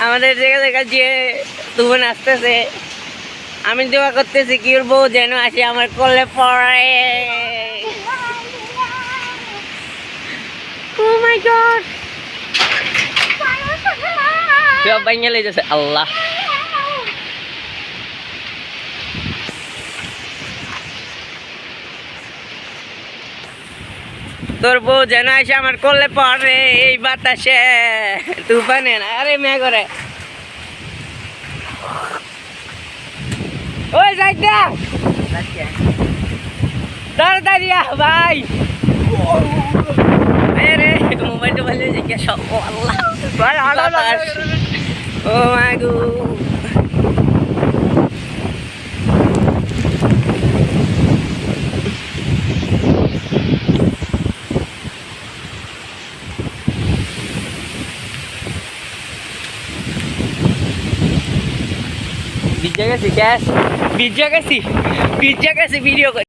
আমাদের জায়গা জায়গা যে তুফান আসতেছে, আমি দোয়া করতেছি কি ওর বউ যেন আসে আমার কোলে পড়ে। Oh my god! সব ভাঙে লই যাচ্ছে আল্লাহ। তোর বউ যেন আসে আমার কোলে পড়ে এই বাতাসে তুফানে না, আরে মেয়ে করে ওই যাইতা তাড়াতাড়ি ভাই। আরে মোবাইলটা ভালো যে সব আল্লাহ বাতাস। ও মাই গো ভিজে গেছি, গ্যাস ভিজে গেছি ভিডিও করে।